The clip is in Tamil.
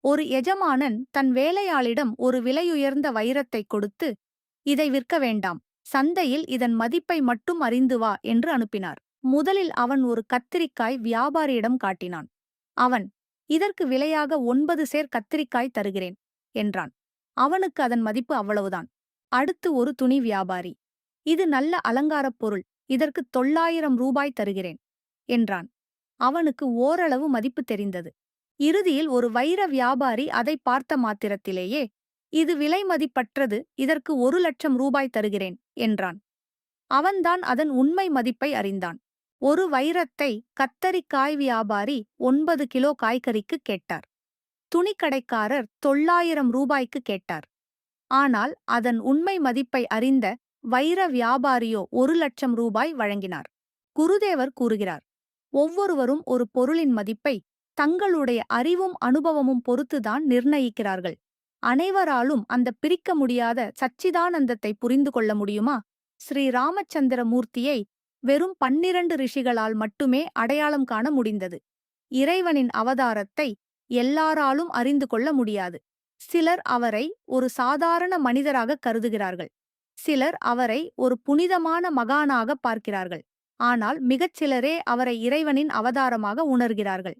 ஒரு எஜமானன் தன் வேலையாளிடம் ஒரு விலையுயர்ந்த வைரத்தைக் கொடுத்து, இதை விற்க வேண்டாம், சந்தையில் இதன் மதிப்பை மட்டும் அறிந்து வா என்று அனுப்பினார். முதலில் அவன் ஒரு கத்திரிக்காய் வியாபாரியிடம் காட்டினான். அவன், இதற்கு விலையாக 9 சேர் கத்திரிக்காய் தருகிறேன் என்றான். அவனுக்கு அதன் மதிப்பு அவ்வளவுதான். அடுத்து ஒரு துணி வியாபாரி, இது நல்ல அலங்காரப் பொருள், இதற்கு 900 ரூபாய் தருகிறேன் என்றான். அவனுக்கு ஓரளவு மதிப்பு தெரிந்தது. இறுதியில் ஒரு வைர வியாபாரி அதை பார்த்த மாத்திரத்திலேயே, இது விலை மதிப்பற்றது, இதற்கு 1,00,000 ரூபாய் தருகிறேன் என்றான். அவன்தான் அதன் உண்மை மதிப்பை அறிந்தான். ஒரு வைரத்தை கத்தரிக்காய் வியாபாரி 9 கிலோ காய்கறிக்கு கேட்டார். துணிக்கடைக்காரர் 900 ரூபாய்க்கு கேட்டார். ஆனால் அதன் உண்மை மதிப்பை அறிந்த வைர வியாபாரியோ 1,00,000 ரூபாய் வழங்கினார். குருதேவர் கூறுகிறார், ஒவ்வொருவரும் ஒரு பொருளின் மதிப்பை தங்களுடைய அறிவும் அனுபவமும் பொறுத்துதான் நிர்ணயிக்கிறார்கள். அனைவராலும் அந்த பிரிக்க முடியாத சச்சிதானந்தத்தை புரிந்து கொள்ள முடியுமா? ஸ்ரீ ராமச்சந்திர மூர்த்தியை வெறும் 12 ரிஷிகளால் மட்டுமே அடையாளம் காண முடிந்தது. இறைவனின் அவதாரத்தை எல்லாராலும் அறிந்து கொள்ள முடியாது. சிலர் அவரை ஒரு சாதாரண மனிதராக கருதுகிறார்கள். சிலர் அவரை ஒரு புனிதமான மகானாக பார்க்கிறார்கள். ஆனால் மிகச் சிலரே அவரை இறைவனின் அவதாரமாக உணர்கிறார்கள்.